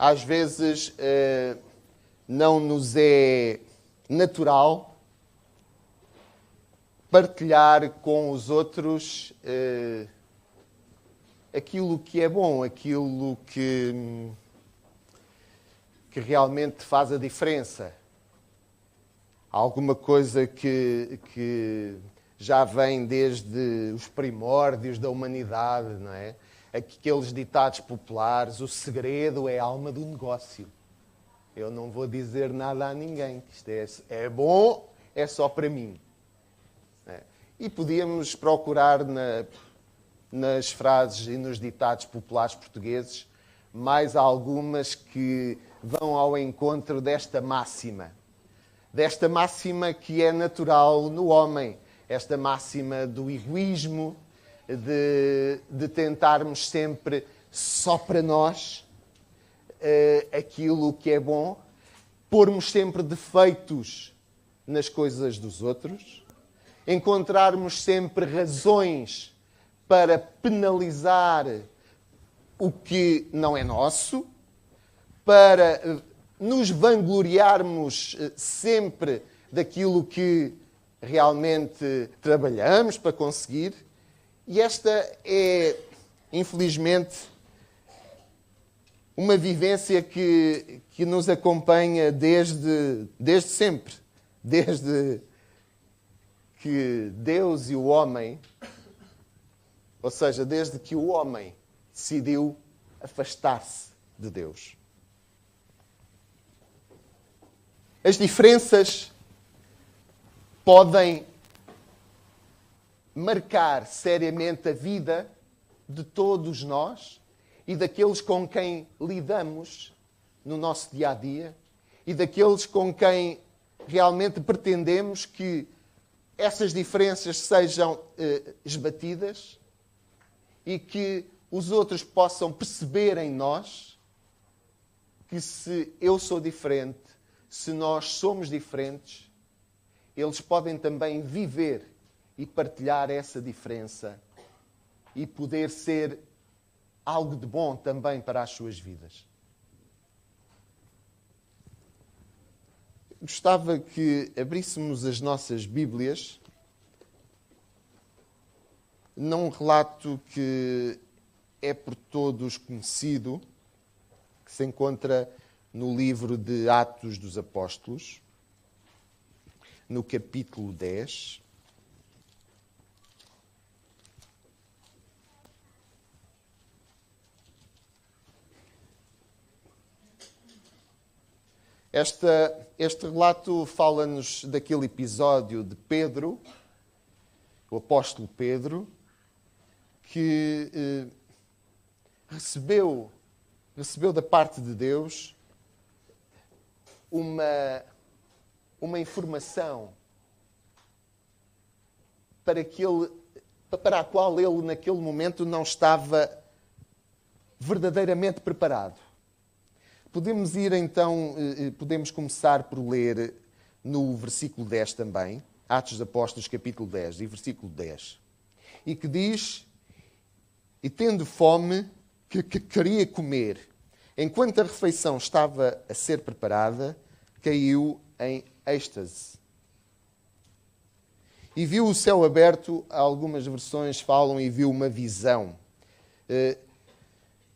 às vezes não nos é natural partilhar com os outros aquilo que é bom, aquilo que realmente faz a diferença. Alguma coisa que já vem desde os primórdios da humanidade, não é? Aqueles ditados populares, o segredo é a alma do negócio. Eu não vou dizer nada a ninguém, que isto é bom, é só para mim. E podíamos procurar nas frases e nos ditados populares portugueses mais algumas que vão ao encontro desta máxima que é natural no homem, esta máxima do egoísmo, de tentarmos sempre só para nós aquilo que é bom, pormos sempre defeitos nas coisas dos outros, encontrarmos sempre razões para penalizar o que não é nosso, para nos vangloriarmos sempre daquilo que realmente trabalhamos para conseguir. E esta é, infelizmente, uma vivência que nos acompanha desde sempre. Desde que Deus e o homem, ou seja, desde que o homem decidiu afastar-se de Deus. As diferenças podem marcar seriamente a vida de todos nós e daqueles com quem lidamos no nosso dia-a-dia e daqueles com quem realmente pretendemos que essas diferenças sejam esbatidas e que os outros possam perceber em nós que se eu sou diferente, se nós somos diferentes, eles podem também viver e partilhar essa diferença e poder ser algo de bom também para as suas vidas. Gostava que abríssemos as nossas Bíblias num relato que é por todos conhecido, que se encontra no livro de Atos dos Apóstolos, no capítulo 10. Este relato fala-nos daquele episódio de Pedro, o apóstolo Pedro, que recebeu da parte de Deus uma informação para a qual ele, naquele momento, não estava verdadeiramente preparado. Podemos ir, então, podemos começar por ler no versículo 10 também, Atos dos Apóstolos, capítulo 10, e versículo 10. E que diz: e tendo fome, que queria comer, enquanto a refeição estava a ser preparada, caiu em êxtase. E viu o céu aberto, algumas versões falam, e viu uma visão.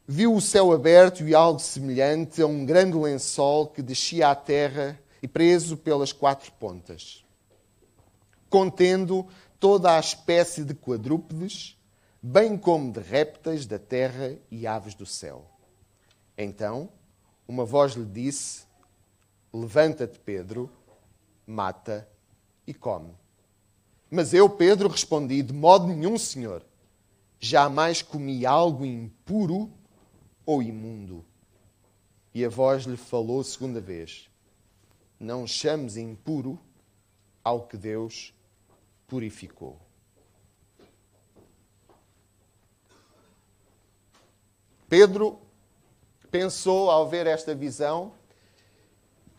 Viu o céu aberto e algo semelhante a um grande lençol que descia à terra e preso pelas quatro pontas, contendo toda a espécie de quadrúpedes, bem como de répteis da terra e aves do céu. Então, uma voz lhe disse: levanta-te, Pedro, mata e come. Mas eu, Pedro, respondi: de modo nenhum, Senhor. Jamais comi algo impuro ou imundo. E a voz lhe falou segunda vez: não chames impuro ao que Deus purificou. Pedro pensou, ao ver esta visão,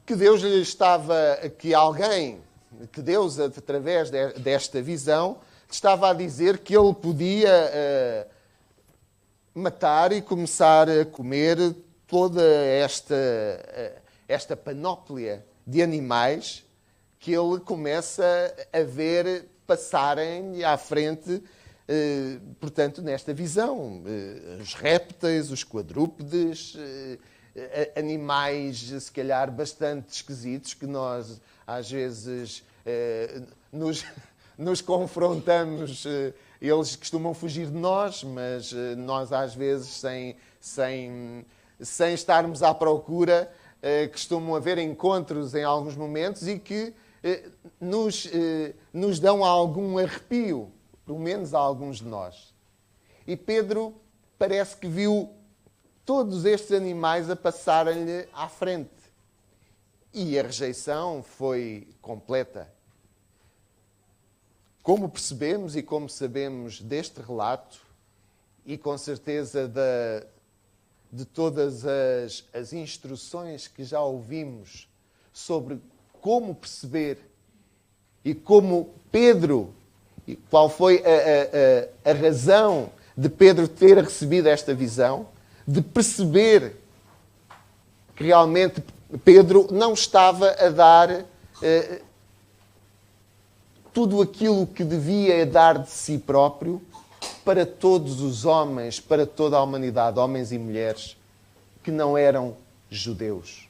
que Deus lhe estava, que Deus, através desta visão, estava a dizer que ele podia matar e começar a comer toda esta panóplia de animais que ele começa a ver passarem à frente, portanto, nesta visão. Os répteis, os quadrúpedes, animais, se calhar, bastante esquisitos, que nós, às vezes, nos confrontamos. Eles costumam fugir de nós, mas nós, às vezes, sem estarmos à procura, costumam haver encontros em alguns momentos e que nos dão algum arrepio, pelo menos a alguns de nós. E Pedro parece que viu todos estes animais a passarem-lhe à frente. E a rejeição foi completa. Como percebemos e como sabemos deste relato, e com certeza de todas as instruções que já ouvimos sobre como perceber e como Pedro, e qual foi a razão de Pedro ter recebido esta visão, de perceber que realmente Pedro não estava a dar tudo aquilo que devia dar de si próprio para todos os homens, para toda a humanidade, homens e mulheres que não eram judeus.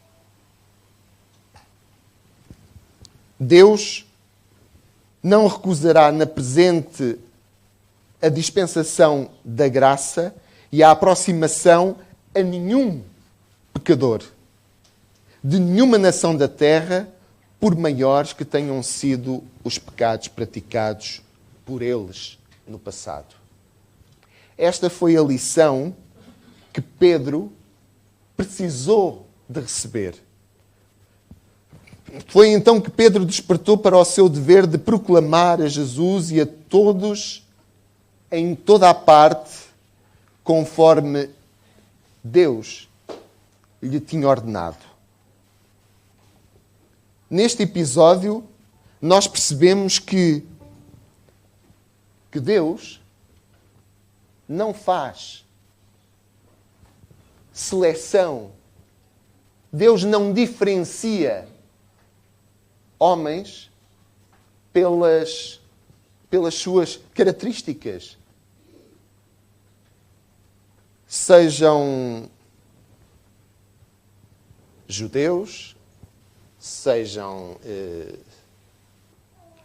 Deus não recusará na presente a dispensação da graça e a aproximação a nenhum pecador, de nenhuma nação da terra, por maiores que tenham sido os pecados praticados por eles no passado. Esta foi a lição que Pedro precisou de receber. Foi então que Pedro despertou para o seu dever de proclamar a Jesus e a todos, em toda a parte, conforme Deus lhe tinha ordenado. Neste episódio, nós percebemos que Deus não faz seleção. Deus não diferencia homens pelas suas características. Sejam judeus, sejam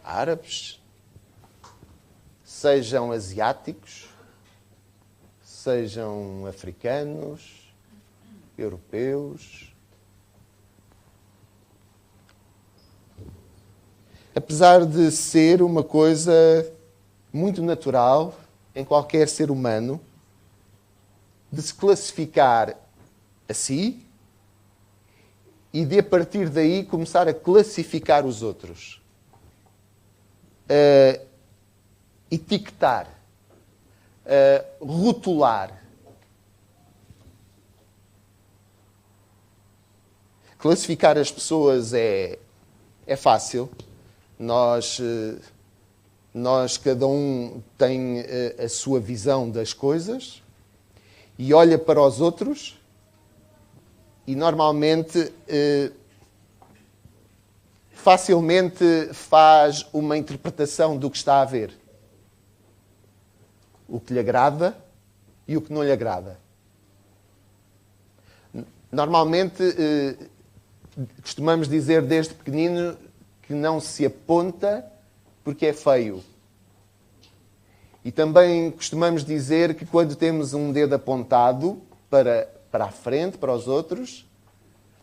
árabes, sejam asiáticos, sejam africanos, europeus. Apesar de ser uma coisa muito natural em qualquer ser humano, de se classificar a si e de, a partir daí, começar a classificar os outros. Etiquetar. Rotular. Classificar as pessoas é fácil. Nós, cada um tem a sua visão das coisas e olha para os outros e normalmente facilmente faz uma interpretação do que está a ver. O que lhe agrada e o que não lhe agrada. Normalmente costumamos dizer desde pequenino que não se aponta porque é feio. E também costumamos dizer que quando temos um dedo apontado para a frente, para os outros,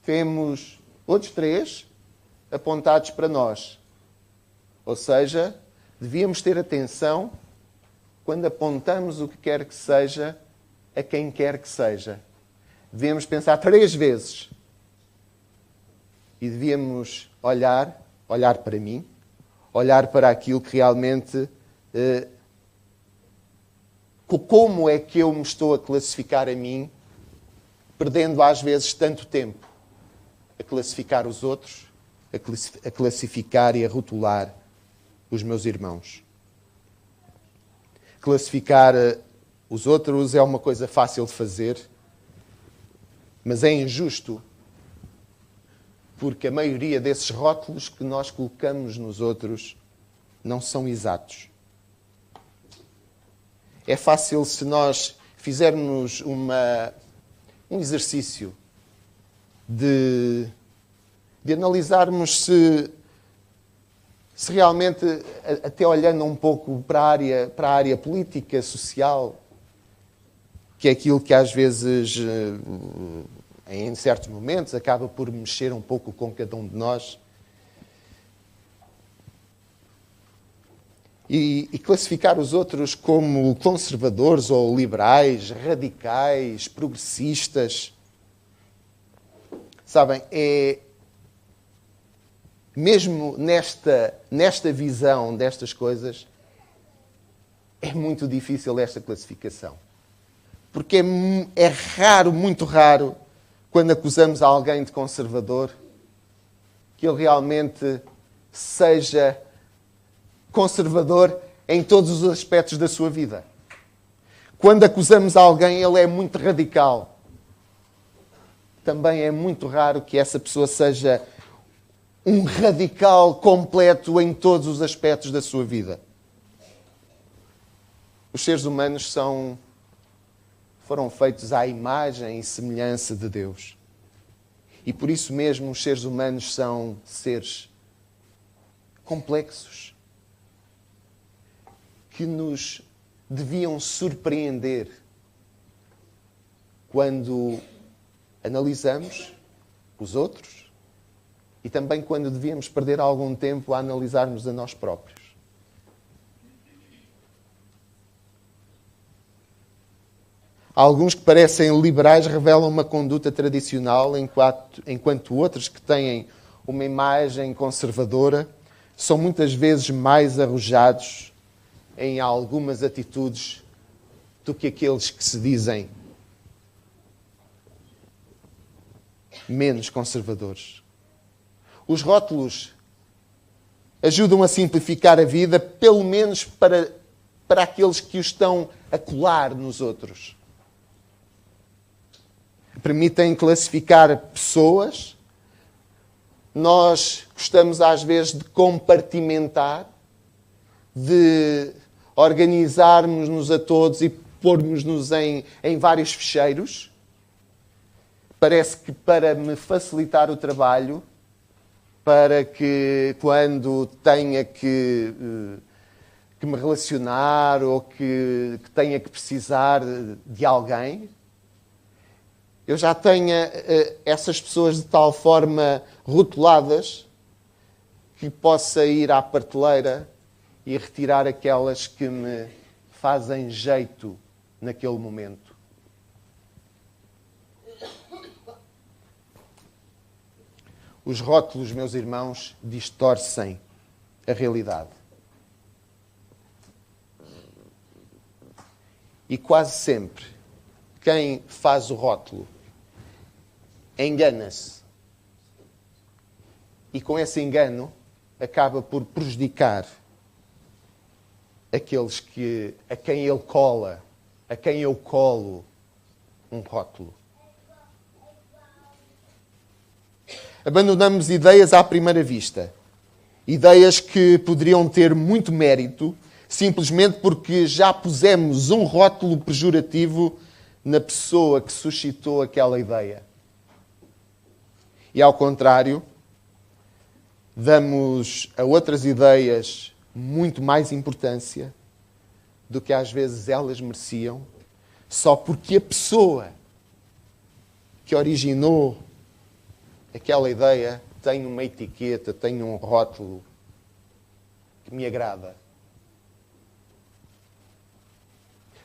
temos outros 3 apontados para nós. Ou seja, devíamos ter atenção quando apontamos o que quer que seja a quem quer que seja. Devíamos pensar 3 vezes. E devíamos olhar para mim, olhar para aquilo que realmente... como é que eu me estou a classificar a mim, perdendo às vezes tanto tempo a classificar os outros, a classificar e a rotular os meus irmãos. Classificar os outros é uma coisa fácil de fazer. Mas é injusto porque a maioria desses rótulos que nós colocamos nos outros não são exatos. É fácil se nós fizermos um exercício de analisarmos se realmente, até olhando um pouco para a área política, social, que é aquilo que às vezes, em certos momentos, acaba por mexer um pouco com cada um de nós. E classificar os outros como conservadores ou liberais, radicais, progressistas. Sabem, mesmo nesta visão destas coisas, é muito difícil esta classificação. Porque é raro, muito raro, quando acusamos alguém de conservador, que ele realmente seja conservador em todos os aspectos da sua vida. Quando acusamos alguém, ele é muito radical. Também é muito raro que essa pessoa seja um radical completo em todos os aspectos da sua vida. Os seres humanos foram feitos à imagem e semelhança de Deus. E por isso mesmo os seres humanos são seres complexos, que nos deviam surpreender quando analisamos os outros e também quando devíamos perder algum tempo a analisarmos a nós próprios. Alguns que parecem liberais revelam uma conduta tradicional, enquanto outros que têm uma imagem conservadora são muitas vezes mais arrojados em algumas atitudes do que aqueles que se dizem menos conservadores. Os rótulos ajudam a simplificar a vida, pelo menos para aqueles que o estão a colar nos outros. Permitem classificar pessoas. Nós gostamos às vezes de compartimentar, de organizarmos-nos a todos e pormos-nos em vários ficheiros. Parece que para me facilitar o trabalho, para que quando tenha que me relacionar ou que tenha que precisar de alguém, eu já tenha essas pessoas de tal forma rotuladas que possa ir à prateleira e retirar aquelas que me fazem jeito naquele momento. Os rótulos, meus irmãos, distorcem a realidade. E quase sempre, quem faz o rótulo engana-se. E com esse engano, acaba por prejudicar aqueles a quem ele cola, a quem eu colo um rótulo. Abandonamos ideias à primeira vista. Ideias que poderiam ter muito mérito, simplesmente porque já pusemos um rótulo pejorativo na pessoa que suscitou aquela ideia. E ao contrário, damos a outras ideias muito mais importância do que às vezes elas mereciam, só porque a pessoa que originou aquela ideia tem uma etiqueta, tem um rótulo que me agrada.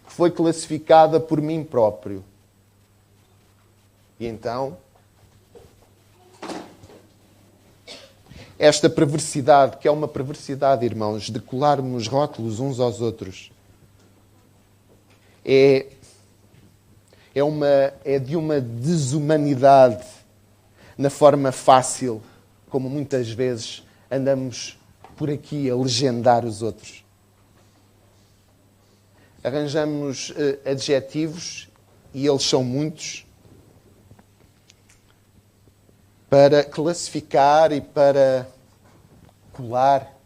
Foi classificada por mim próprio. E então, esta perversidade, que é uma perversidade, irmãos, de colarmos rótulos uns aos outros, é de uma desumanidade na forma fácil, como muitas vezes andamos por aqui a legendar os outros. Arranjamos adjetivos, e eles são muitos, para classificar e para colar.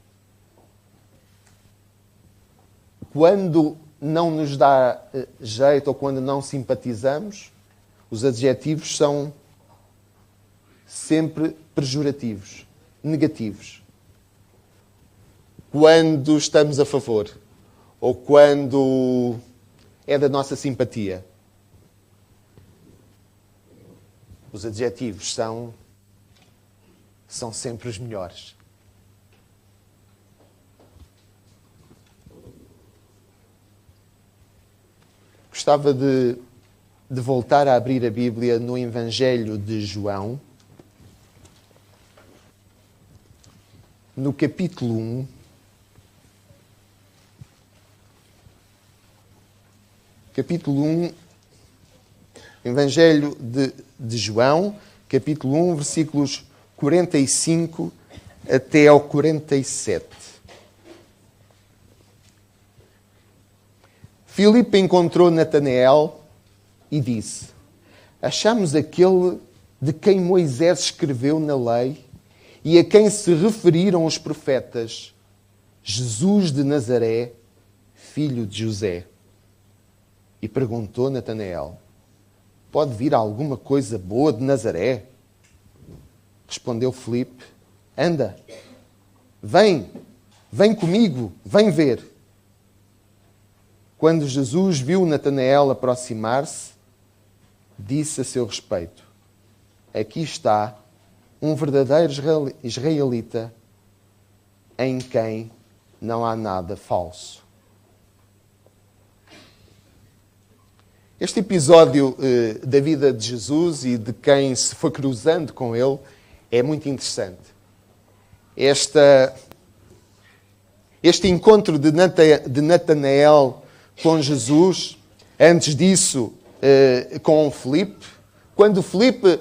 Quando não nos dá jeito ou quando não simpatizamos, os adjetivos são sempre pejorativos, negativos. Quando estamos a favor ou quando é da nossa simpatia, os adjetivos são sempre os melhores. Gostava de voltar a abrir a Bíblia no Evangelho de João, no capítulo 1. Capítulo 1, Evangelho de João, capítulo 1, versículos 45 até ao 47. Filipe encontrou Natanael e disse: achamos aquele de quem Moisés escreveu na lei e a quem se referiram os profetas, Jesus de Nazaré, filho de José. E perguntou Natanael: pode vir alguma coisa boa de Nazaré? Respondeu Filipe: anda, vem comigo, vem ver. Quando Jesus viu Natanael aproximar-se, disse a seu respeito: aqui está um verdadeiro israelita em quem não há nada falso. Este episódio da vida de Jesus e de quem se foi cruzando com ele é muito interessante. Este encontro de Natanael com Jesus, antes disso com Filipe, quando Filipe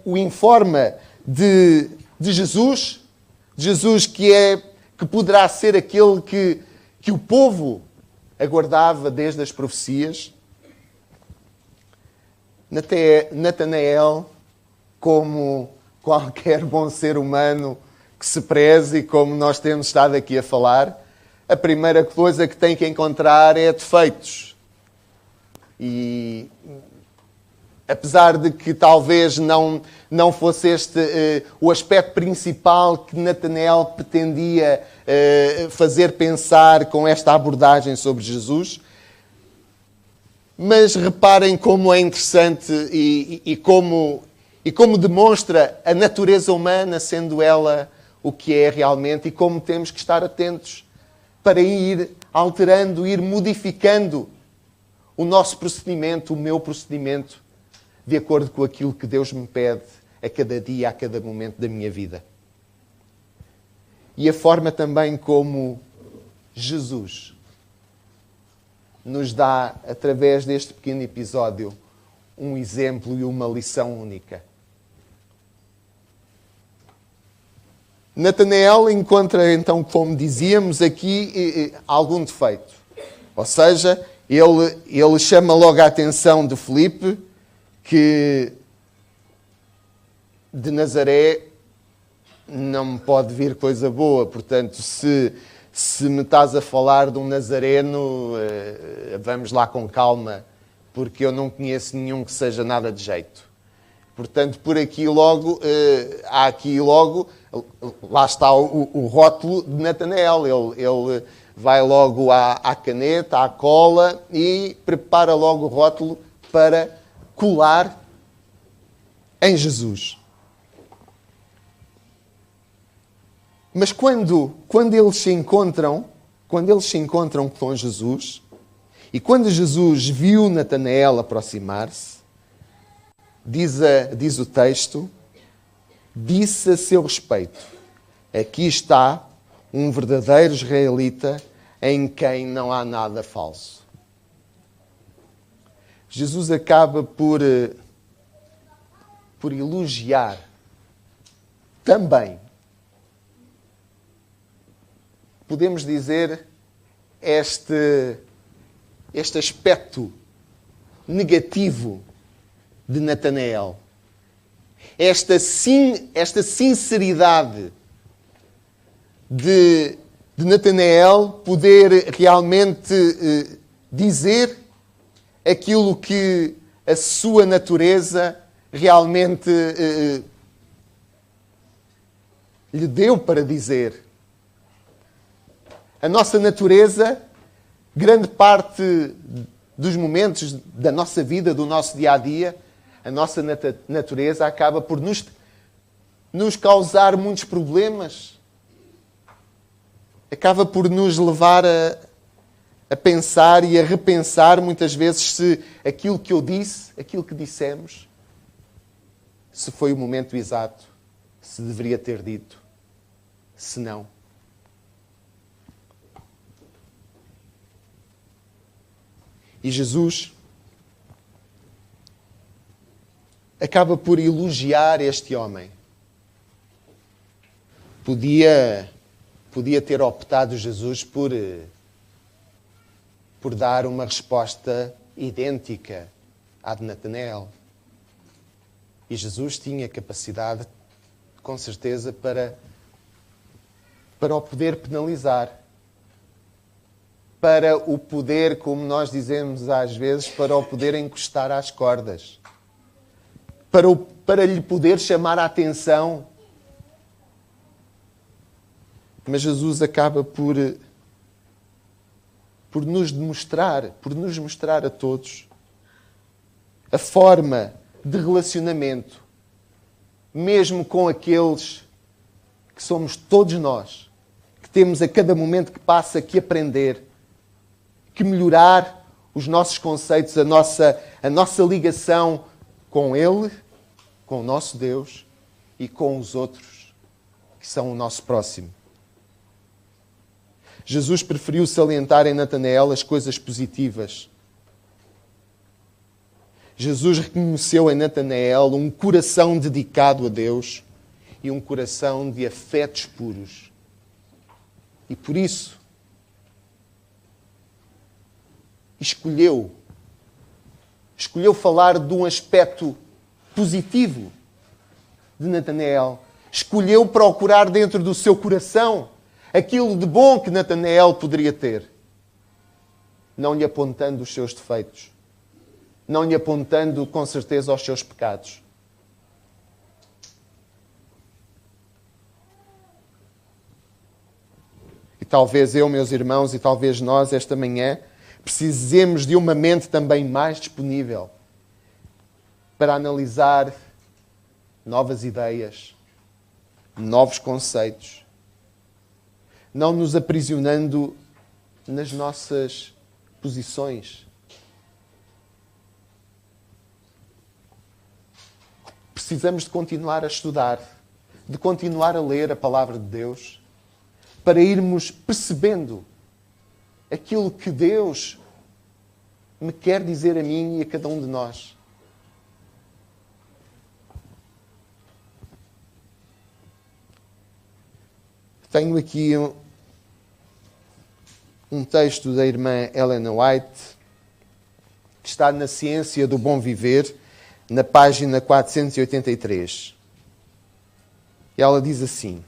o informa de Jesus que poderá ser aquele que o povo aguardava desde as profecias, Natanael, como qualquer bom ser humano que se preze, e como nós temos estado aqui a falar, a primeira coisa que tem que encontrar é defeitos. E apesar de que talvez não fosse este o aspecto principal que Natanael pretendia fazer pensar com esta abordagem sobre Jesus, mas reparem como é interessante e como demonstra a natureza humana, sendo ela o que é realmente, e como temos que estar atentos para ir alterando, ir modificando o nosso procedimento, o meu procedimento, de acordo com aquilo que Deus me pede a cada dia, a cada momento da minha vida. E a forma também como Jesus nos dá, através deste pequeno episódio, um exemplo e uma lição única. Natanael encontra, então, como dizíamos aqui, algum defeito. Ou seja, ele chama logo a atenção de Filipe, que de Nazaré não me pode vir coisa boa. Portanto, se me estás a falar de um nazareno, vamos lá com calma, porque eu não conheço nenhum que seja nada de jeito. Portanto, por aqui logo, lá está o rótulo de Natanael. Ele vai logo à caneta, à cola e prepara logo o rótulo para colar em Jesus. Mas quando eles se encontram com Jesus, e quando Jesus viu Natanael aproximar-se, diz o texto, disse a seu respeito: aqui está um verdadeiro israelita em quem não há nada falso. Jesus acaba por elogiar também, podemos dizer, este aspecto negativo de Natanael, esta sinceridade de Natanael poder realmente dizer aquilo que a sua natureza realmente lhe deu para dizer. A nossa natureza, grande parte dos momentos da nossa vida, do nosso dia-a-dia, a nossa natureza acaba por nos causar muitos problemas. Acaba por nos levar a pensar e a repensar muitas vezes se aquilo que eu disse, aquilo que dissemos, se foi o momento exato, se deveria ter dito, se não. E Jesus acaba por elogiar este homem. Podia ter optado Jesus por dar uma resposta idêntica à de Natanael. E Jesus tinha capacidade, com certeza, para o poder penalizar. Para o poder, como nós dizemos às vezes, para o poder encostar às cordas. Para lhe poder chamar a atenção. Mas Jesus acaba por nos mostrar a todos a forma de relacionamento, mesmo com aqueles que somos todos nós, que temos a cada momento que passa que aprender, que melhorar os nossos conceitos, a nossa ligação com Ele, com o nosso Deus e com os outros que são o nosso próximo. Jesus preferiu salientar em Natanael as coisas positivas. Jesus reconheceu em Natanael um coração dedicado a Deus e um coração de afetos puros. E por isso, escolheu falar de um aspecto positivo de Natanael. Escolheu procurar dentro do seu coração aquilo de bom que Natanael poderia ter. Não lhe apontando os seus defeitos. Não lhe apontando, com certeza, aos seus pecados. E talvez eu, meus irmãos, e talvez nós, esta manhã, precisemos de uma mente também mais disponível para analisar novas ideias, novos conceitos, não nos aprisionando nas nossas posições. Precisamos de continuar a estudar, de continuar a ler a palavra de Deus, para irmos percebendo aquilo que Deus me quer dizer a mim e a cada um de nós. Tenho aqui um texto da irmã Ellen White, que está na Ciência do Bom Viver, na página 483. E ela diz assim: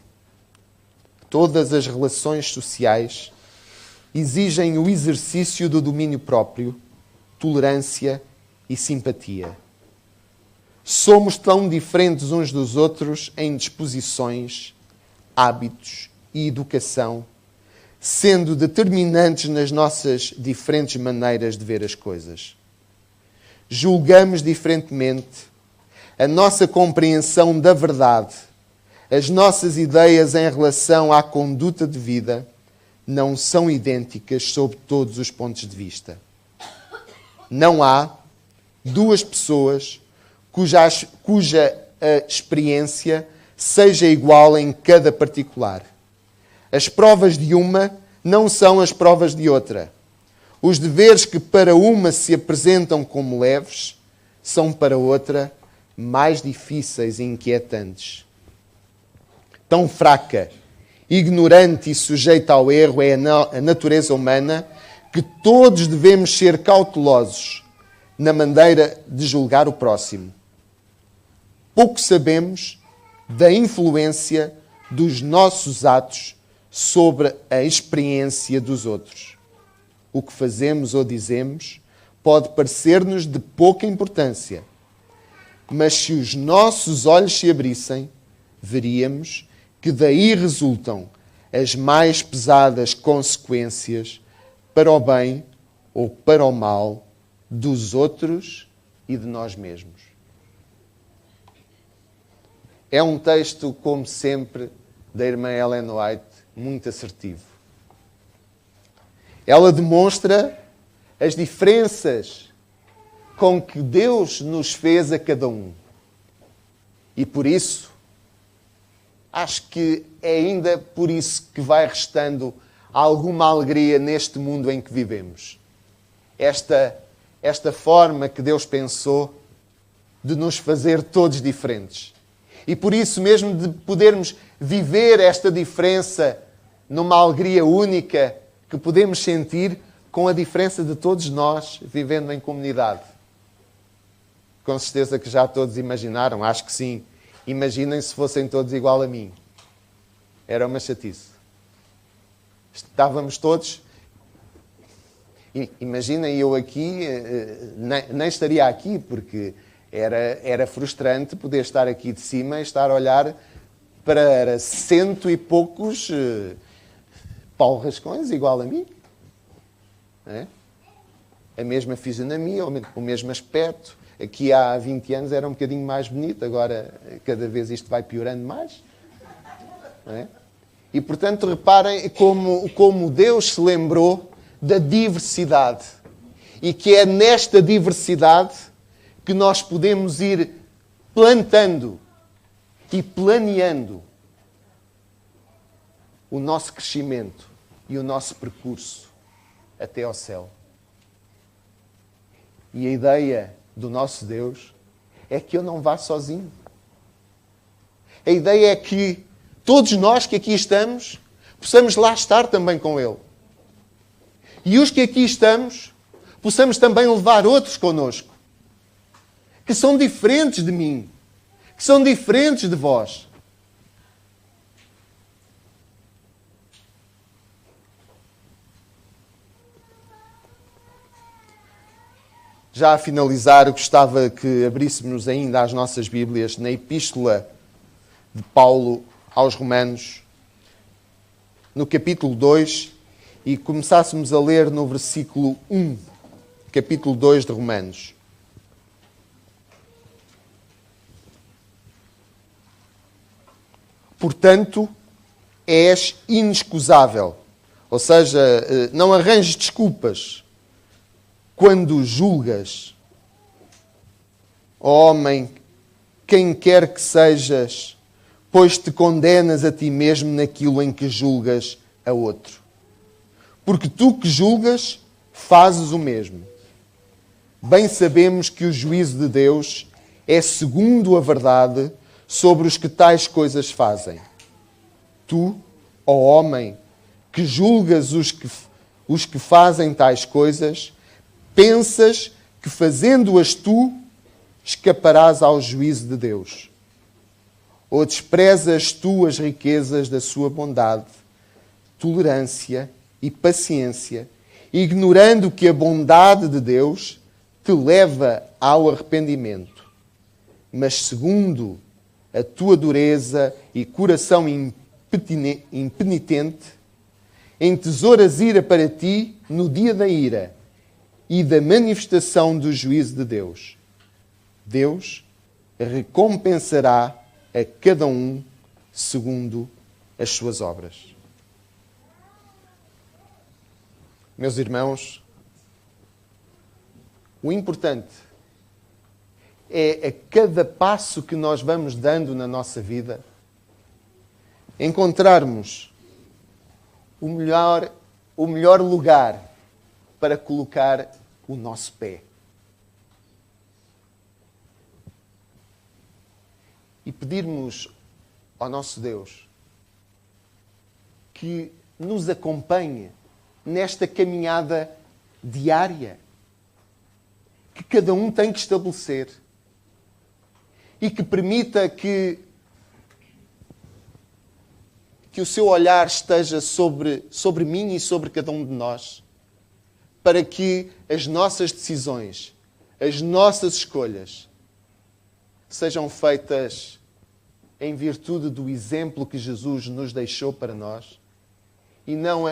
todas as relações sociais exigem o exercício do domínio próprio, tolerância e simpatia. Somos tão diferentes uns dos outros em disposições, hábitos e educação, sendo determinantes nas nossas diferentes maneiras de ver as coisas. Julgamos diferentemente, a nossa compreensão da verdade, as nossas ideias em relação à conduta de vida não são idênticas sob todos os pontos de vista. Não há duas pessoas cuja experiência seja igual em cada particular. As provas de uma não são as provas de outra. Os deveres que para uma se apresentam como leves são para outra mais difíceis e inquietantes. Tão fraca, ignorante e sujeita ao erro é a natureza humana que todos devemos ser cautelosos na maneira de julgar o próximo. pouco sabemos da influência dos nossos atos sobre a experiência dos outros. O que fazemos ou dizemos pode parecer-nos de pouca importância, mas se os nossos olhos se abrissem, veríamos que daí resultam as mais pesadas consequências para o bem ou para o mal dos outros e de nós mesmos. É um texto, como sempre, da irmã Ellen White, muito assertivo. Ela demonstra as diferenças com que Deus nos fez a cada um. E por isso, acho que é ainda por isso que vai restando alguma alegria neste mundo em que vivemos. Esta forma que Deus pensou de nos fazer todos diferentes. E por isso mesmo de podermos viver esta diferença numa alegria única que podemos sentir com a diferença de todos nós vivendo em comunidade. Com certeza que já todos imaginaram, acho que sim. Imaginem se fossem todos igual a mim. Era uma chatice. Estávamos todos... Imaginem eu aqui, nem estaria aqui, porque era frustrante poder estar aqui de cima e estar a olhar para 100 e poucos Paulo Rascões igual a mim. É? A mesma fisionomia, o mesmo aspecto. Aqui há 20 anos era um bocadinho mais bonito, agora cada vez isto vai piorando mais. É? E portanto reparem como Deus se lembrou da diversidade. E que é nesta diversidade que nós podemos ir plantando e planeando o nosso crescimento e o nosso percurso até ao céu. E a ideia do nosso Deus é que eu não vá sozinho. A ideia é que todos nós que aqui estamos possamos lá estar também com Ele. E os que aqui estamos possamos também levar outros connosco, que são diferentes de mim, que são diferentes de vós. Já a finalizar, eu gostava que abríssemos ainda as nossas Bíblias na Epístola de Paulo aos Romanos, no capítulo 2, e começássemos a ler no versículo 1, capítulo 2 de Romanos. Portanto, és inexcusável. Ou seja, não arranjes desculpas quando julgas. Ó homem, quem quer que sejas, pois te condenas a ti mesmo naquilo em que julgas a outro. Porque tu que julgas, fazes o mesmo. Bem sabemos que o juízo de Deus é segundo a verdade sobre os que tais coisas fazem. Tu, ó homem, que julgas os que fazem tais coisas, pensas que fazendo-as tu, escaparás ao juízo de Deus. Ou desprezas tu as riquezas da sua bondade, tolerância e paciência, ignorando que a bondade de Deus te leva ao arrependimento. Mas segundo a tua dureza e coração impenitente, entesouras ira para ti no dia da ira e da manifestação do juízo de Deus. Deus recompensará a cada um segundo as suas obras. Meus irmãos, o importante é a cada passo que nós vamos dando na nossa vida, encontrarmos o melhor lugar para colocar o nosso pé. E pedirmos ao nosso Deus que nos acompanhe nesta caminhada diária que cada um tem que estabelecer. e que permita que o seu olhar esteja sobre mim e sobre cada um de nós, para que as nossas decisões, as nossas escolhas, sejam feitas em virtude do exemplo que Jesus nos deixou para nós e não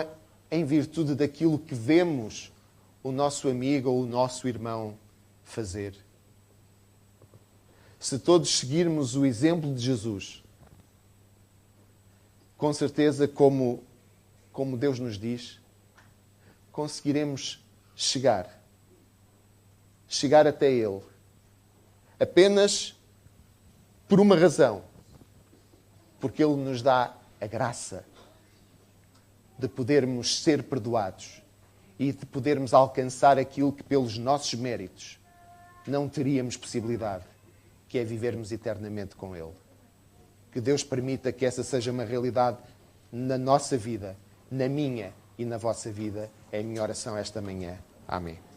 em virtude daquilo que vemos o nosso amigo ou o nosso irmão fazer. Se todos seguirmos o exemplo de Jesus, com certeza, como Deus nos diz, conseguiremos chegar até Ele, apenas por uma razão, porque Ele nos dá a graça de podermos ser perdoados e de podermos alcançar aquilo que pelos nossos méritos não teríamos possibilidade, que é vivermos eternamente com Ele. Que Deus permita que essa seja uma realidade na nossa vida, na minha e na vossa vida. É a minha oração esta manhã. Amém.